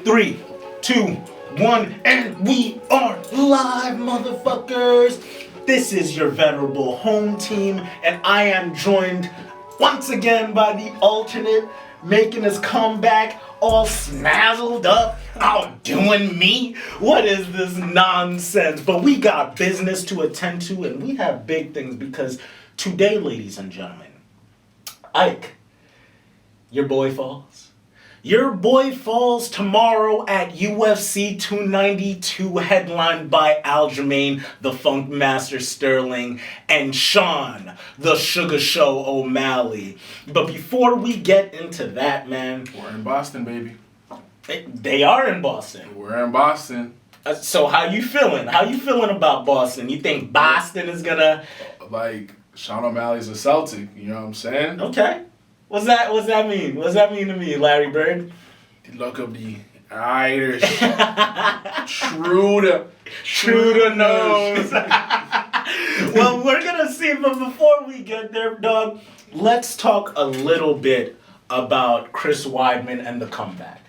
3, 2, 1, and we are live, motherfuckers. This is your venerable home team, and I am joined once again by the alternate, making his comeback, all smazzled up, outdoing me. What is this nonsense? But we got business to attend to, and we have big things because today, ladies and gentlemen, Ike, your boy falls. Your boy falls tomorrow at UFC 292, headlined by Aljamain, the FunkMaster Sterling, and Sean, the Suga Show O'Malley. But before we get into that, man... We're in Boston, baby. They are in Boston. We're in Boston. So how you feeling? How you feeling about Boston? You think Boston is gonna... Like, Sean O'Malley's a Celtic, you know what I'm saying? Okay. What's that mean? What's that mean to me, Larry Bird? The luck of the Irish. True to nose. Well, we're gonna see, but before we get there, Doug, let's talk a little bit about Chris Weidman and the comeback.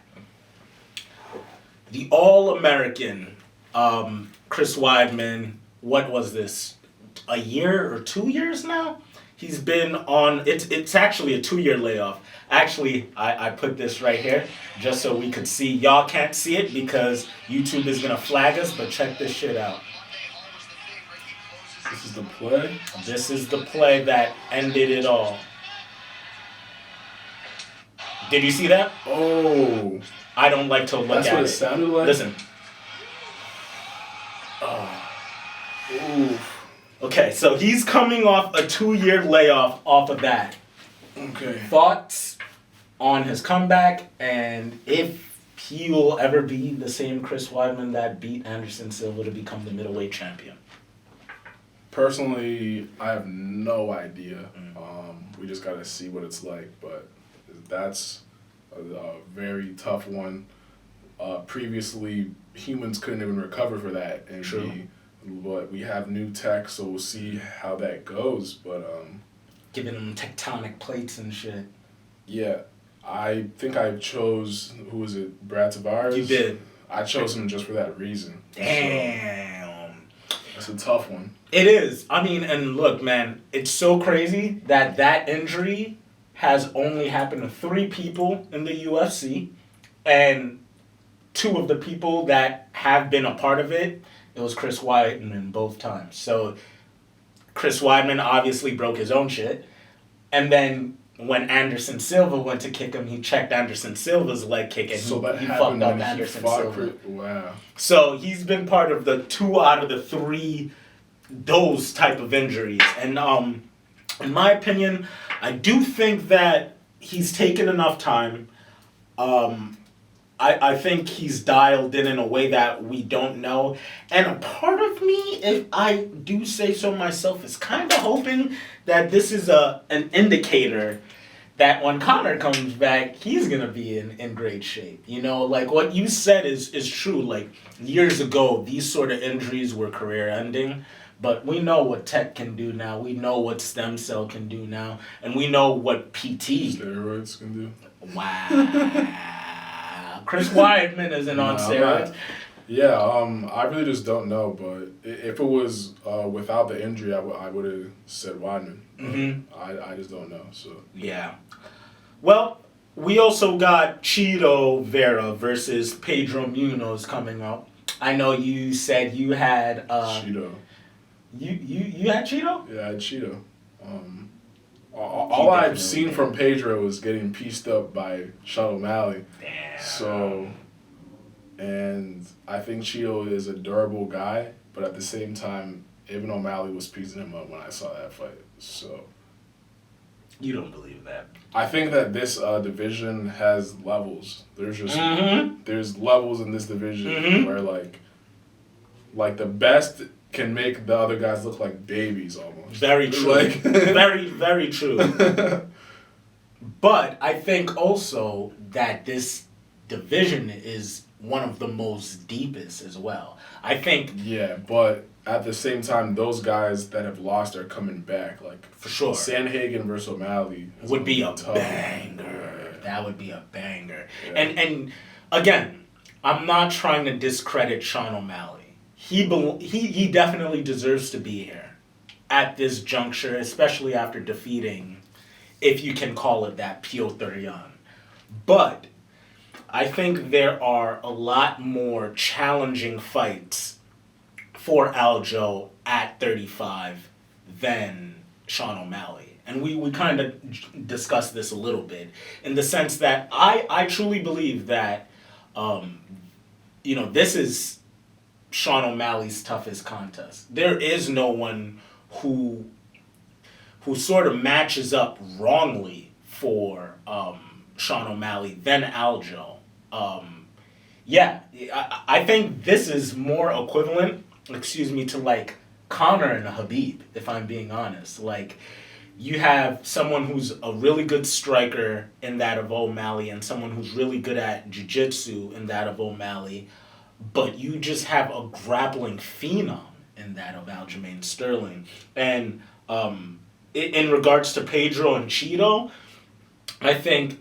The All-American Chris Weidman, what was this, a year or 2 years now? He's been on, it's actually a 2-year layoff. Actually, I put this right here just so we could see. Y'all can't see it because YouTube is going to flag us, but check this shit out. This is the play? This is the play that ended it all. Did you see that? Oh. I don't like to look at it. That's what it sounded like? Listen. Oh. Ooh. Okay, so he's coming off a 2-year layoff off of that. Okay. Thoughts on his comeback and if he will ever be the same Chris Weidman that beat Anderson Silva to become the middleweight champion? Personally, I have no idea. We just got to see what it's like, but that's a very tough one. Previously, humans couldn't even recover for that. And True. But we have new tech, so we'll see how that goes. But giving them tectonic plates and shit. Yeah, I think I chose, who was it, Brad Tavares? You did. I chose him just for that reason. Damn. So, it's a tough one. It is. I mean, and look, man, it's so crazy that injury has only happened to 3 people in the UFC, and 2 of the people that have been a part of it, it was Chris Weidman both times. So Chris Weidman obviously broke his own shit. And then when Anderson Silva went to kick him, he checked Anderson Silva's leg kick and so he fucked up Anderson Silva. Wow. So he's been part of the 2 out of the 3 those type of injuries. And in my opinion, I do think that he's taken enough time. I think he's dialed in a way that we don't know. And a part of me, if I do say so myself, is kind of hoping that this is an indicator that when Conor comes back, he's going to be in great shape. You know, like what you said is true. Like years ago, these sort of injuries were career ending. But we know what tech can do now. We know what stem cell can do now. And we know what PT... Steroids can do. Wow. Chris Weidman isn't on steroids. Yeah, I really just don't know. But if it was without the injury, I would have said Weidman. Mm-hmm. I just don't know. So yeah. Well, we also got Chito Vera versus Pedro Munoz coming up. I know you said you had Chito. You had Chito? Yeah, I had Chito. All I've seen from Pedro is getting pieced up by Sean O'Malley. Damn. So, and I think Chito is a durable guy, but at the same time, even O'Malley was piecing him up when I saw that fight. So, you don't believe that? I think that this division has levels. There's just there's levels in this division where like the best can make the other guys look like babies almost. Very true. Like very, very true. But I think also that this division is one of the most deepest as well. I think... Yeah, but at the same time, those guys that have lost are coming back. Like, for sure. Sanhagen versus O'Malley would be a banger. That would be a banger. Yeah. And again, I'm not trying to discredit Sean O'Malley. He definitely deserves to be here at this juncture, especially after defeating, if you can call it that, Pio Thurian. But I think there are a lot more challenging fights for Aljo at 35 than Sean O'Malley. And we kind of discussed this a little bit in the sense that I truly believe that, this is Sean O'Malley's toughest contest. There is no one who sort of matches up wrongly for Sean O'Malley than Aljo. I think this is more equivalent, to like Conor and Habib, if I'm being honest. Like, you have someone who's a really good striker in that of O'Malley and someone who's really good at jiu-jitsu in that of O'Malley, but you just have a grappling phenom in that of Aljamain Sterling. And in regards to Pedro and Cheeto, I think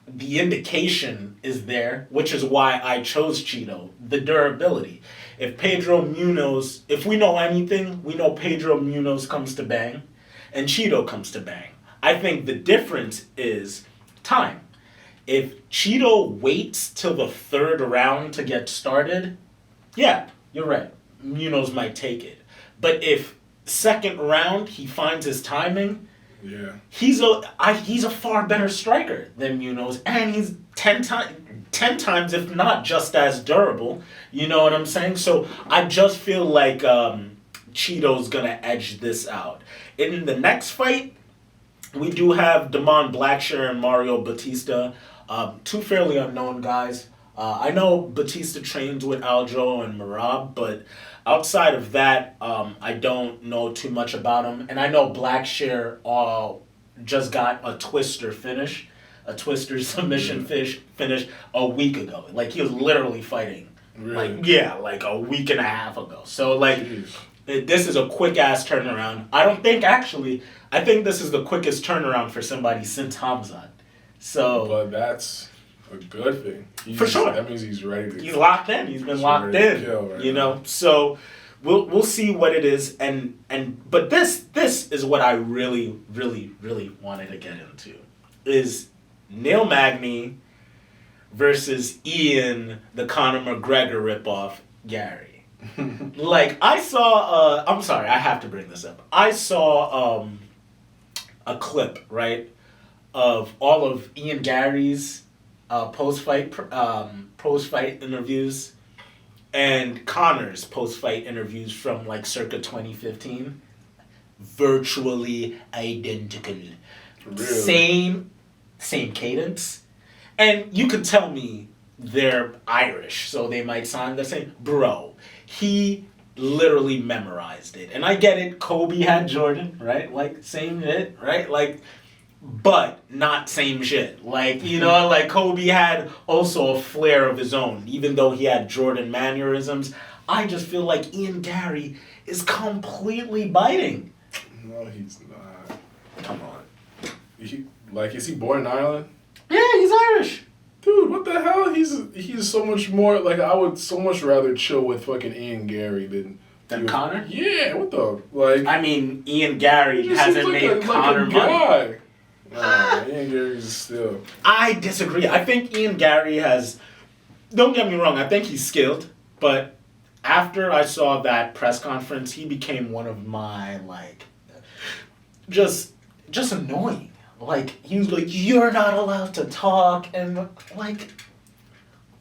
the indication is there, which is why I chose Cheeto, the durability. If we know anything, we know Pedro Munoz comes to bang and Cheeto comes to bang. I think the difference is time. If Cheeto waits till the third round to get started, yeah, you're right. Munoz might take it. But if second round he finds his timing, yeah, he's a far better striker than Munoz, and he's 10 times, if not just as durable. You know what I'm saying? So I just feel like Cheeto's gonna edge this out. In the next fight, we do have Damon Blackshear and Mario Batista, two fairly unknown guys. I know Batista trains with Aljo and Marab, but outside of that, I don't know too much about him. And I know Blackshear just got a twister submission finish a week ago. Like, he was literally fighting. Really? Like a week and a half ago. So, this is a quick-ass turnaround. I think this is the quickest turnaround for somebody since Hamzat. So, but that's a good thing. For sure. That means he's ready to. He's locked in. He's been locked in. So we'll see what it is. But this is what I really, really, really wanted to get into is Neil Magny versus Ian, the Conor McGregor ripoff, Gary. I saw. I'm sorry, I have to bring this up. I saw a clip, right, of all of Ian Gary's post-fight interviews and Conor's post-fight interviews from circa 2015. Virtually identical. Really? Same cadence. And you could tell me they're Irish, so they might sound the same. Bro, he literally memorized it. And I get it, Kobe had Jordan, right? Same shit, right? But not same shit. Kobe had also a flair of his own, even though he had Jordan mannerisms. I just feel like Ian Gary is completely biting. No, he's not. Come on. Is he born in Ireland? Yeah, he's Irish. Dude, what the hell? He's so much more, I would so much rather chill with fucking Ian Gary than Conor? Yeah, what the, Ian Gary hasn't made Conor money. Ian Gary's still. I disagree. I think Ian Gary has, don't get me wrong, I think he's skilled, but after I saw that press conference, he became one of my, just annoying. He was like, you're not allowed to talk, and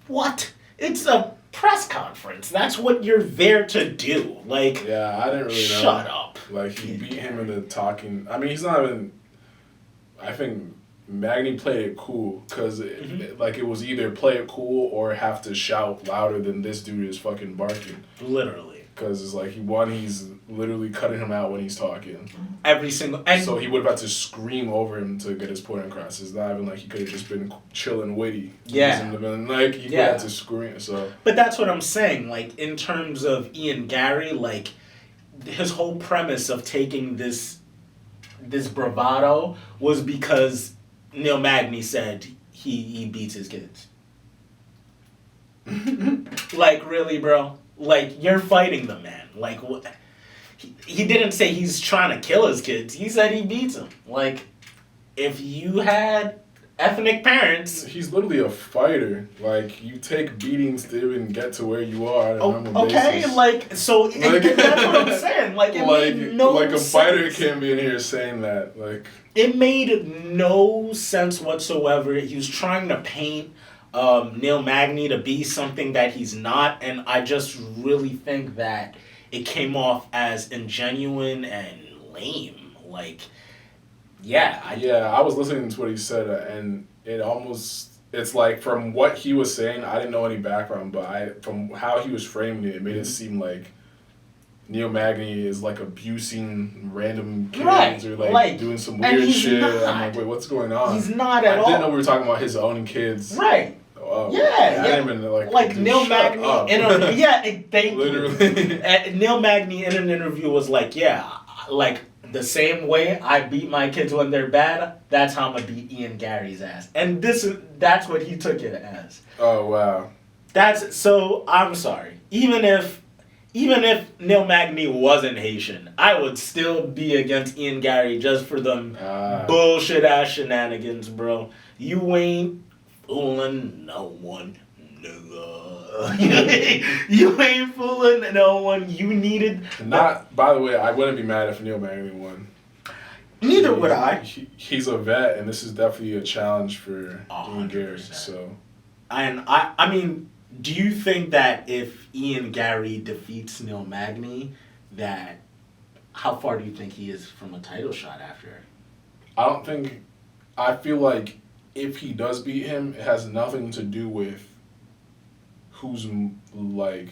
what? It's a press conference. That's what you're there to do. Yeah, I didn't really know. Shut up. He beat him in the talking. I mean, he's not even. I think Magny played it cool because it was either play it cool or have to shout louder than this dude is fucking barking. Literally. Because it's he's literally cutting him out when he's talking. Every single... So he would have had to scream over him to get his point across. It's not even he could have just been chilling witty. Yeah. He would have had to scream, so... But that's what I'm saying. In terms of Ian Gary, his whole premise of taking this bravado was because Neil Magny said he beats his kids. Like, really, bro? Like, you're fighting the man. Like, what? He didn't say he's trying to kill his kids. He said he beats them. Like, if you had ethnic parents... He's literally a fighter. Like, you take beatings to even get to where you are on a normal basis. Like, so Like, that's what I'm saying. Like, it made no like a sense. fighter can't be in here saying that. Like, it made no sense whatsoever. He was trying to paint Neil Magny to be something that he's not, and I just really think that it came off as ingenuine and lame. Like, yeah. I was listening to what he said, and it's like, from what he was saying, I didn't know any background, but from how he was framing it, it made it seem like Neil Magny is like abusing random kids or like doing some weird shit. Not. I'm like, wait, what's going on? He's not at all. I didn't know we were talking about his own kids. Right. I didn't even like Neil Magny thank literally. you. Neil Magny in an interview was like, like the same way I beat my kids when they're bad, that's how I'm gonna beat Ian Gary's ass. And that's what he took it as. Oh wow. So I'm sorry. Even if Neil Magny wasn't Haitian, I would still be against Ian Gary just for them bullshit ass shenanigans, bro. You ain't fooling no one, nigga. You ain't fooling no one. You needed... By the way, I wouldn't be mad if Neil Magny won. Neither would I. He's a vet, and this is definitely a challenge for Ian Gary. So, and I mean, do you think that if Ian Gary defeats Neil Magny, that how far do you think he is from a title shot after? I feel like if he does beat him, it has nothing to do with who's like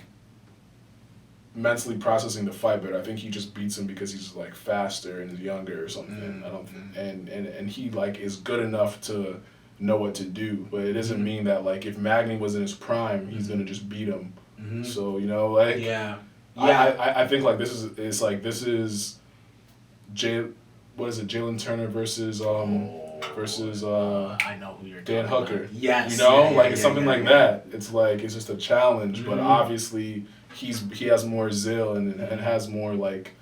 mentally processing the fight better. I think he just beats him because he's like faster and younger or something. I don't think, and he like is good enough to know what to do. But it doesn't mean that like if Magny was in his prime, he's gonna just beat him. So like I think like this is Jalen Turner versus I know who you're Dan Hooker. About. Yes. It's something like that. It's like it's just a challenge, but obviously he has more zeal and has more like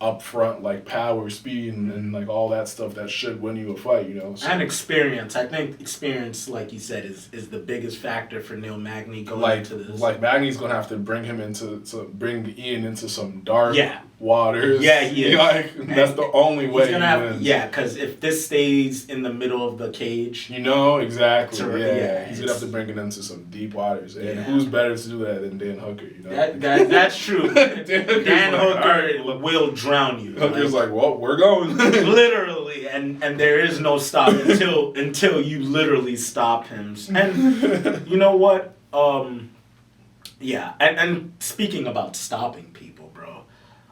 upfront like power, speed, and like all that stuff that should win you a fight, So. And experience. I think experience, like you said, is the biggest factor for Neil Magny going into this. Like Magny's gonna have to bring Ian into some dark waters. Yeah, he is. That's the only way he wins. Yeah, because if this stays in the middle of the cage, exactly. He's gonna have to bring it into some deep waters, and who's better to do that than Dan Hooker? That's true. Dan Hooker will drown you. Hooker's like, well, we're going. Literally, and there is no stop until you literally stop him. And you know what? And speaking about stopping people, bro,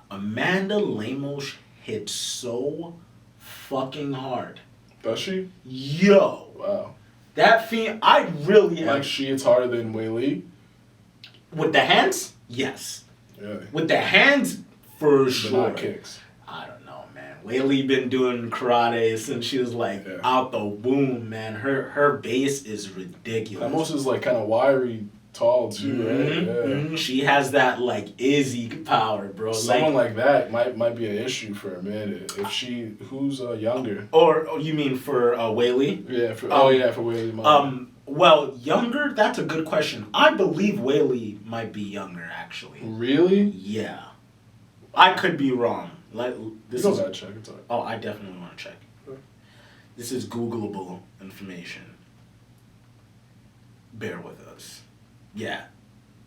Amanda Lemos hit so fucking hard. Does she? Yo. Wow. That I really like she hits harder than Weili? With the hands? Yes. Really? With the hands, for sure. Not kicks. I don't know, man. Weili been doing karate since she was like out the womb, man. Her base is ridiculous. Lemos is like kind of wiry, tall too, right? Yeah. She has that like Izzy power, bro. Someone like that might be an issue for Amanda if who's younger. Or you mean for Weili? Yeah. For Weili. Well, younger. That's a good question. I believe Weili might be younger, actually. Really? Yeah. I could be wrong. This is gotta check. It's all right. Oh, I definitely want to check. This is Googleable information. Bear with us. Yeah,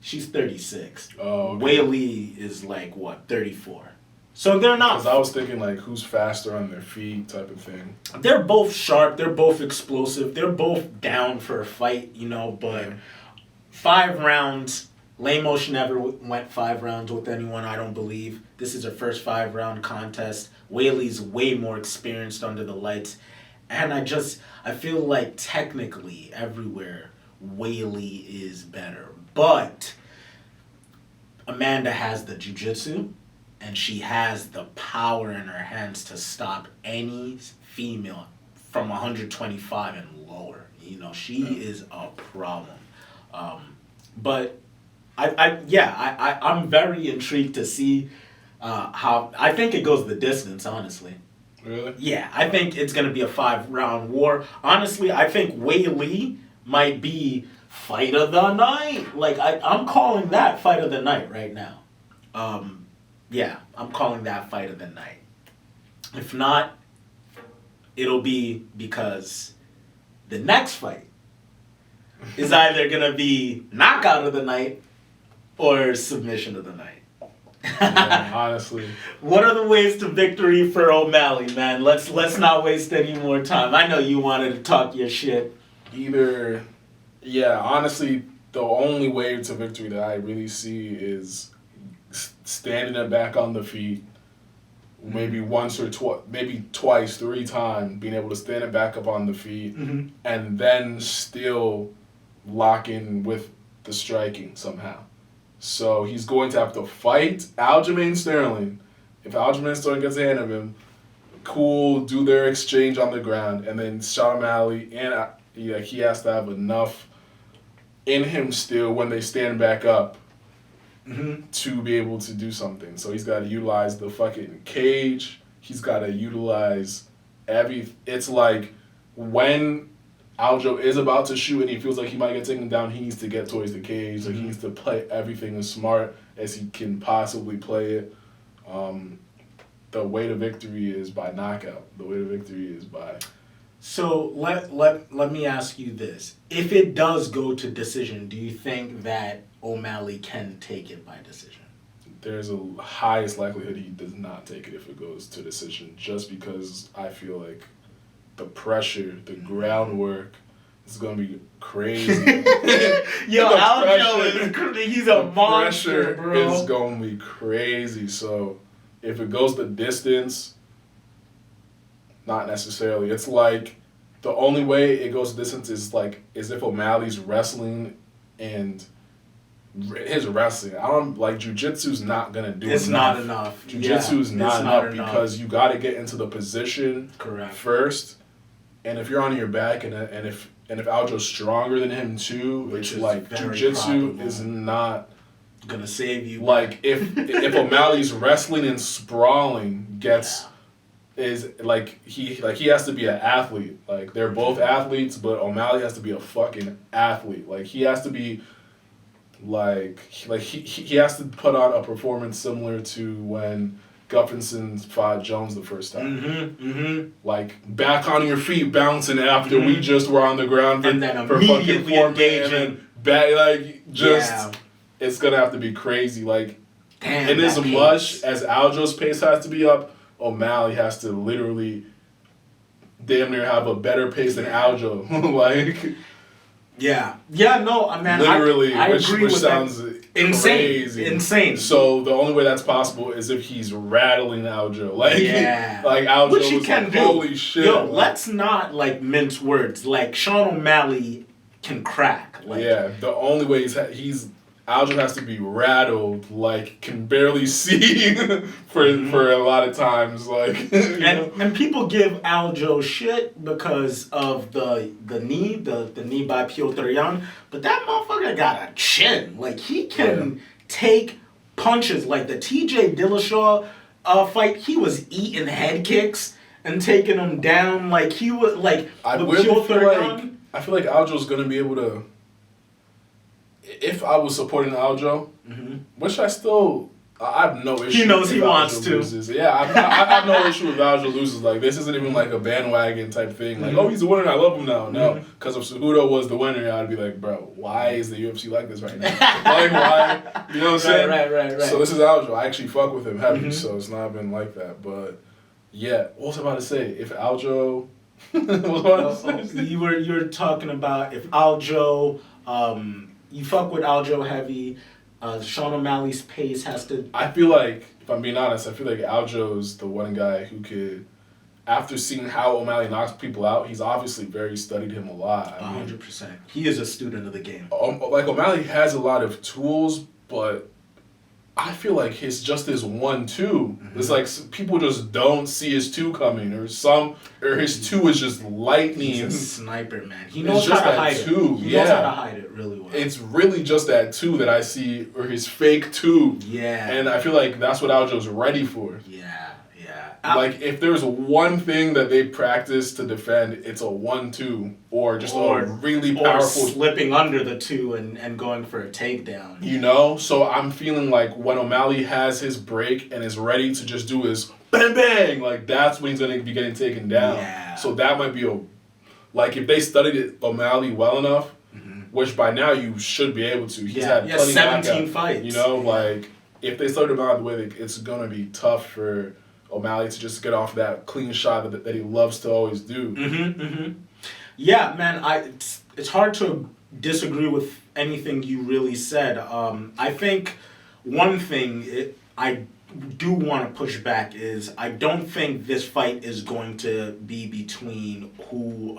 she's 36. Oh, okay. Weili is like what, 34. So they're not. Because I was thinking like who's faster on their feet type of thing. They're both sharp. They're both explosive. They're both down for a fight, But 5 rounds. Lemos never went 5 rounds with anyone, I don't believe. This is her first 5-round contest. Weili's way more experienced under the lights. And I feel like technically everywhere, Weili is better. But Amanda has the jiu-jitsu, and she has the power in her hands to stop any female from 125 and lower. She is a problem. But I'm very intrigued to see how. I think it goes the distance, honestly. Really? Yeah, I think it's gonna be a 5 round war. Honestly, I think Wei Lee might be fight of the night. Like I'm calling that fight of the night right now. Yeah, I'm calling that fight of the night. If not, it'll be because the next fight is either gonna be knockout of the night or submission of the night. Yeah, honestly. What are the ways to victory for O'Malley, man? Let's not waste any more time. I know you wanted to talk your shit. Honestly, the only way to victory that I really see is standing it back on the feet, maybe once or maybe twice, 3 times, being able to stand it back up on the feet, and then still lock in with the striking somehow. So he's going to have to fight Aljamain Sterling. If Aljamain Sterling gets ahead of him, cool, do their exchange on the ground, and then Sean O'Malley and he has to have enough in him still when they stand back up to be able to do something. So he's got to utilize the fucking cage. He's got to utilize It's like when Aljo is about to shoot and he feels like he might get taken down, he needs to get towards the cage. Like he needs to play everything as smart as he can possibly play it. The way to victory is by knockout. The way to victory is by... So let me ask you this. If it does go to decision, do you think that O'Malley can take it by decision? There's a highest likelihood he does not take it if it goes to decision, just because I feel like the pressure, the groundwork is going to be crazy. Yo, Aljo he's a monster, bro. It's going to be crazy. So if it goes the distance, not necessarily. It's like the only way it goes the distance is if O'Malley's wrestling and his wrestling. I don't like jiu-jitsu's not gonna do it's enough. Not enough. Jiu-jitsu's not enough because you got to get into the position first. And if you're on your back and if Aljo's stronger than him too, which it's like jiu-jitsu is not gonna save you. Like if O'Malley's wrestling and sprawling is like he has to be an athlete. Like they're both athletes, but O'Malley has to be a fucking athlete. Like he has to be he has to put on a performance similar to when Guffinson fought Jones the first time. Like back on your feet, bouncing after we just were on the ground and then immediately engaging. It's gonna have to be crazy. Like, damn, and as much as Aljo's pace has to be up, O'Malley has to literally damn near have a better pace than Aljo. Literally, I agree which with sounds that. Insane. So the only way that's possible is if he's rattling Aljo. Like Aljo which he can do. Holy shit. Yo, let's not mince words. Like Sean O'Malley can crack. The only way Aljo has to be rattled, can barely see for a lot of times, and people give Aljo shit because of the knee by Piotr Jan, but that motherfucker got a chin. He can take punches. Like the TJ Dillashaw fight, he was eating head kicks and taking them down. I feel like Aljo's gonna be able to. If I was supporting Aljo, which I have no issue. He knows if he Aljo wants loses. Yeah, I have no issue if Aljo loses. This isn't even a bandwagon type thing. He's the winner and I love him now. No, because if Cejudo was the winner, I'd be like, bro, why is the UFC like this right now? Why? You know what I'm saying? Right. So this is Aljo. I actually fuck with him heavy, so it's not been like that. But yeah, what was I about to say? If Aljo, you were talking about if Aljo. You fuck with Aljo heavy. Sean O'Malley's pace has to... I feel like, if I'm being honest, Aljo's the one guy who could, after seeing how O'Malley knocks people out, he's obviously very studied him a lot. 100%. He is a student of the game. O'Malley has a lot of tools, but I feel like his 1-2. It's like people just don't see his 2 coming, or his 2 is just lightning. He's a sniper, man. He knows how to hide it. He knows how to hide it really well. It's really just that 2 that I see, or his fake 2. Yeah. And I feel like that's what Aljo's ready for. Yeah. Like, if there's one thing that they practice to defend, it's a 1-2, or just a really powerful... Or slipping under the 2 and going for a takedown. You know? So I'm feeling like when O'Malley has his break and is ready to just do his bang bang, like, that's when he's going to be getting taken down. Yeah. So that might be like, if they studied O'Malley well enough, which by now you should be able to. He's had plenty 17 fights. You know, like, if they studied O'Malley the way it's going to be tough for O'Malley to just get off that clean shot that he loves to always do. Yeah, man, it's hard to disagree with anything you really said. I think one thing I do want to push back is I don't think this fight is going to be between who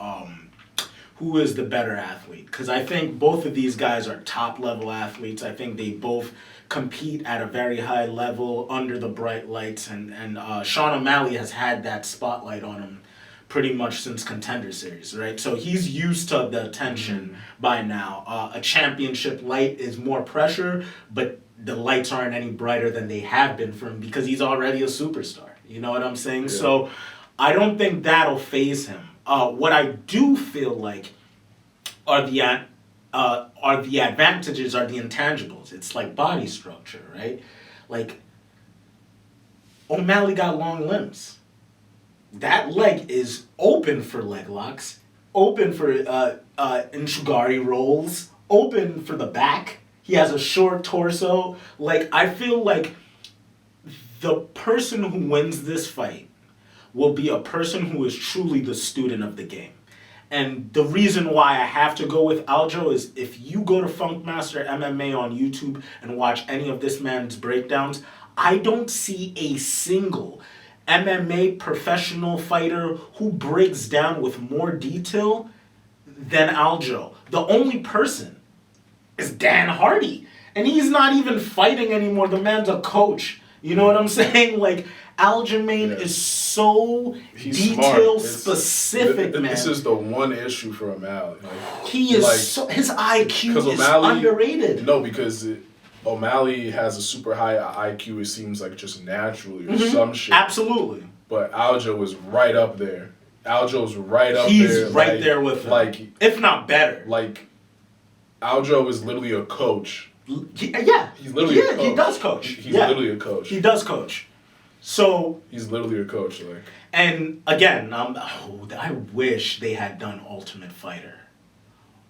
is the better athlete. Because I think both of these guys are top-level athletes. I think they both compete at a very high level under the bright lights, and Sean O'Malley has had that spotlight on him pretty much since Contender Series, right? So he's used to the attention by now. A championship light is more pressure, but the lights aren't any brighter than they have been for him because he's already a superstar. You know what I'm saying? Yeah. So I don't think that'll faze him. What I do feel like are the advantages, are the intangibles. It's like body structure, right? Like, O'Malley got long limbs. That leg is open for leg locks, open for Inchugari rolls, open for the back. He has a short torso. Like, I feel like the person who wins this fight will be a person who is truly the student of the game. And the reason why I have to go with Aljo is if you go to FunkMaster MMA on YouTube and watch any of this man's breakdowns, I don't see a single MMA professional fighter who breaks down with more detail than Aljo. The only person is Dan Hardy. And he's not even fighting anymore. The man's a coach. You know what I'm saying? Like, Aljamain is so detail specific, man. This is the one issue for O'Malley. Like, he is his IQ is underrated. No, because O'Malley has a super high IQ, it seems like, just naturally or some shit. Absolutely. But Aljo is right up there. Aljo's right up there. He's right there with him. Like, if not better. Like, Aljo is literally a coach. Yeah. He's literally a coach. He does coach. He's literally a coach. He does coach. So he's literally a coach, like. And again, I wish they had done Ultimate Fighter.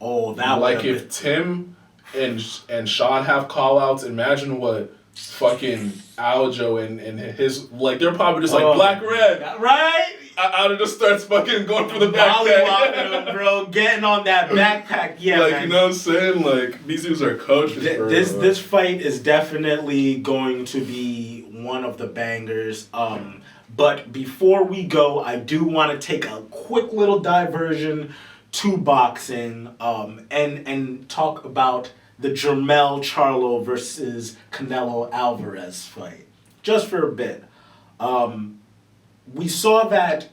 Oh, that would like if Tim and Sean have call-outs, imagine what fucking Aljo and his, like, they're probably just like black red. Right? Aljo just starts fucking going for the backpack. Bro, getting on that backpack. Yeah, like, man. you know what I'm saying? Like, these dudes are coaches. This fight is definitely going to be one of the bangers. But before we go, I do want to take a quick little diversion to boxing and talk about the Jermell Charlo versus Canelo Alvarez fight. Just for a bit. We saw that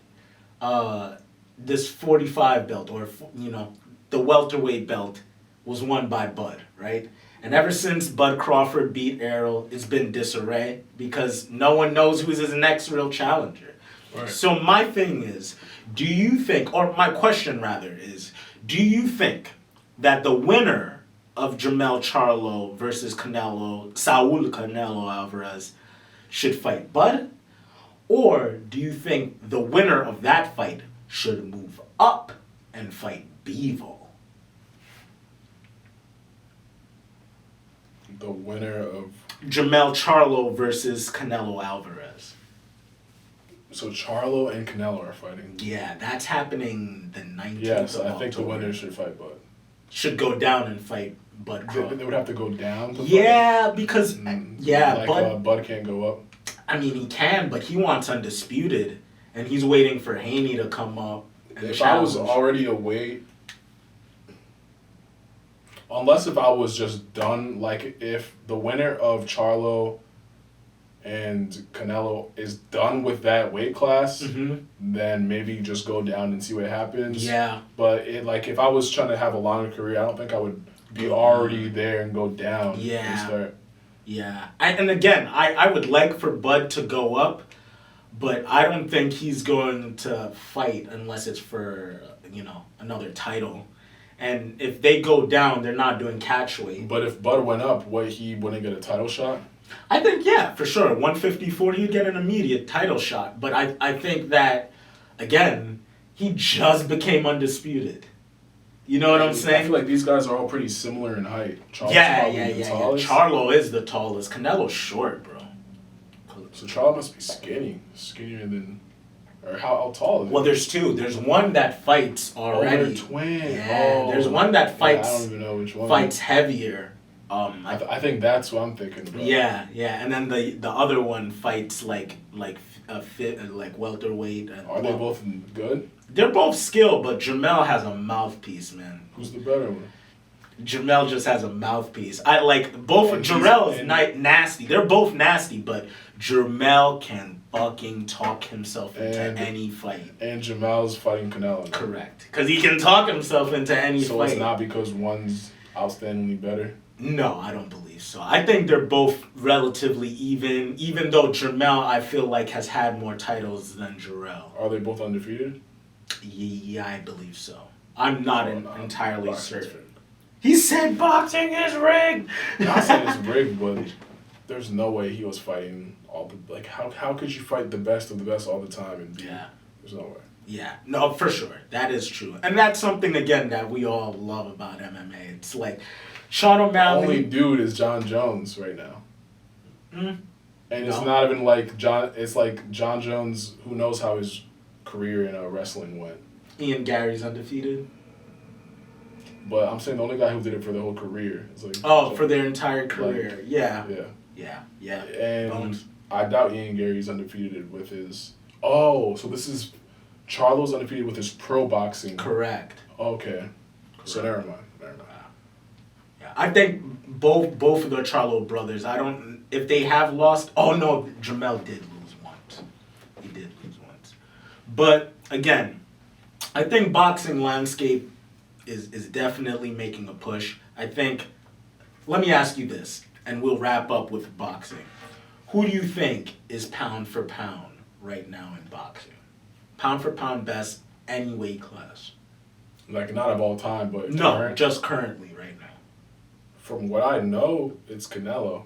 this 45 belt, or, you know, the welterweight belt, was won by Bud, right? And ever since Bud Crawford beat Errol, it's been disarray because no one knows who's his next real challenger. Right. So my thing is, do you think, or my question rather is, do you think that the winner of Jermell Charlo versus Saul Canelo Alvarez should fight Bud? Or do you think the winner of that fight should move up and fight Bivol? The winner of Jermell Charlo versus Canelo Alvarez. So Charlo and Canelo are fighting. Yeah, that's happening the 19th Yes, of I think October. the winner should fight Bud. Should go down and fight Bud Crawford. They would have to go down to fight? Because Bud can't go up. I mean, he can, but he wants undisputed, and he's waiting for Haney to come up and if challenge. I was already a weight, unless if I was just done, like if the winner of Charlo and Canelo is done with that weight class, then maybe just go down and see what happens. Yeah. But if I was trying to have a longer career, I don't think I would be already there and go down. Yeah. And start. Yeah. And again, I would like for Bud to go up, but I don't think he's going to fight unless it's for, another title. And if they go down, they're not doing catch weight. But if Bud went up, he wouldn't get a title shot? I think, yeah, for sure. 154, he'd get an immediate title shot. But I think that, again, he just became undisputed. You know what I'm saying? I feel like these guys are all pretty similar in height. Charlo's yeah. Charlo is the tallest. Canelo's short, bro. So Charlo must be skinny. Skinnier than... Or how tall is he? Well, there's two. There's one that fights already. Oh, they're twins. Yeah, there's one that fights... I don't even know which one. Fights heavier. I think that's what I'm thinking about. Yeah. And then the other one fights like welterweight. Are they both good? They're both skilled, but Jamel has a mouthpiece, man. Who's the better one? Jamel just has a mouthpiece. I like both. Jamel is nasty. They're both nasty, but Jamel can fucking talk himself into any fight. And Jamel's fighting Canelo. Correct, because he can talk himself into any fight. So it's not because one's outstandingly better? No, I don't believe so. I think they're both relatively even though Jamel, I feel like, has had more titles than Jarrell. Are they both undefeated? Yeah, I believe so. I'm not entirely certain. He said boxing is rigged! I'm not saying it's rigged, but there's no way he was fighting all the... Like, how could you fight the best of the best all the time and beat? Yeah. There's no way. Yeah, no, for sure. That is true. And that's something, again, that we all love about MMA. It's like... Sean O'Malley. The only dude is John Jones right now. And it's not even like John... It's like John Jones, who knows how his career in wrestling went. Ian Gary's undefeated. But I'm saying the only guy who did it for the whole career is like... for their entire career. Like, Yeah. And Bones. I doubt Ian Gary's undefeated with his... Oh, so this is... Charlo's undefeated with his pro boxing. Correct. Okay. Correct. So never mind. Yeah, I think both of the Charlo brothers, if they have lost... Oh, no, Jamel did lose once. He did lose once. But, again, I think boxing landscape is definitely making a push. I think... Let me ask you this, and we'll wrap up with boxing. Who do you think is pound for pound right now in boxing? Pound for pound best, any weight class. Like, not of all time, but... No, just currently right now. From what I know, it's Canelo.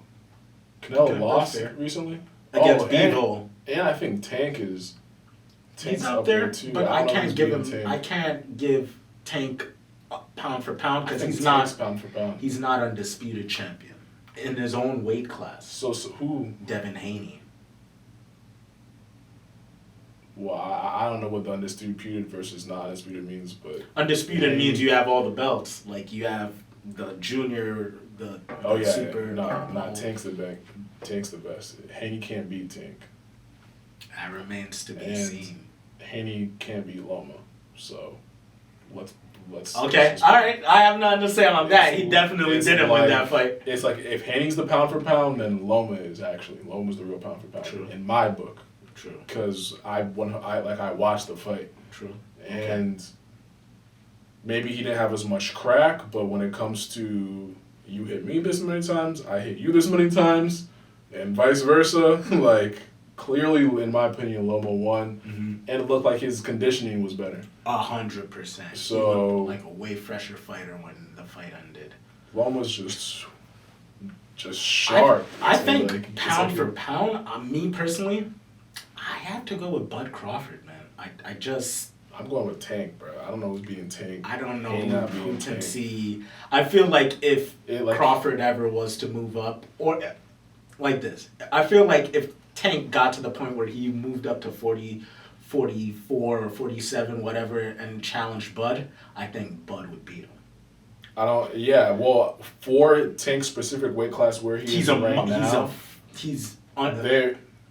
Canelo lost recently. Against Bevo. And I think Tank is... He's up there, too. But I can't give him... I can't give Tank pound for pound because he's not... pound for pound. He's not undisputed champion in his own weight class. So who? Devin Haney. Well, I don't know what the undisputed versus not undisputed means, but... Undisputed means you have all the belts. Like, you have the junior, the super... No, Tank's the best. Tank's the best. Haney can't beat Tank. That remains to be seen. Haney can't beat Loma. So, let's... Okay, all right. I have nothing to say on that. He definitely didn't win that fight. It's like, if Haney's the pound for pound, then Loma's the real pound for pound. True. In my book. True. Because I watched the fight. True. And maybe he didn't have as much crack, but when it comes to you hit me this many times, I hit you this many times, and vice versa, like, clearly, in my opinion, Loma won, and it looked like his conditioning was better. 100%. So, he looked like a way fresher fighter when the fight ended. Loma's just sharp. I think like, pound for pound, me personally, I have to go with Bud Crawford, man. I'm going with Tank, bro. I don't know who's beating Tank. I don't know who can see. I feel like if Crawford ever was to move up, or like this, I feel like if Tank got to the point where he moved up to 40, 44 or 47, whatever, and challenged Bud, I think Bud would beat him. Well, for Tank's specific weight class where he's right now, he's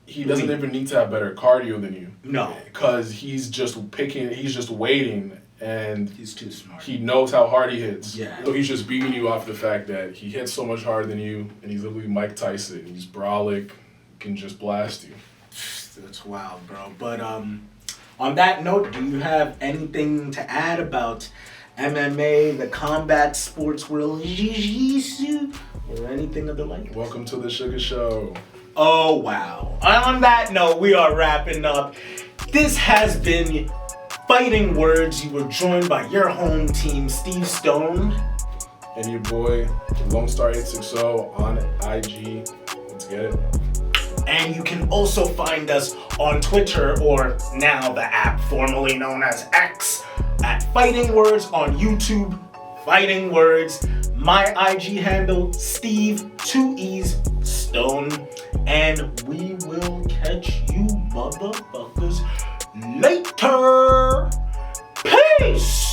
he doesn't even need to have better cardio than you. No. Because he's just waiting and He's too smart. he knows how hard he hits. Yeah. So he's just beating you off the fact that he hits so much harder than you, and he's literally Mike Tyson. He's brolic, can just blast you. That's wild, bro. But on that note, do you have anything to add about MMA, the combat sports world, jiu-jitsu, or anything of the like? Welcome to the Suga Show. Oh, wow. On that note, we are wrapping up. This has been Fighting Words. You were joined by your home team, Steve Stone. And your boy, Lone Star 860 on IG. Let's get it. And you can also find us on Twitter, or now the app formerly known as X, at Fighting Words, on YouTube, Fighting Words. My IG handle, Steve 2 E's Stone. And we will catch you motherfuckers later. Peace!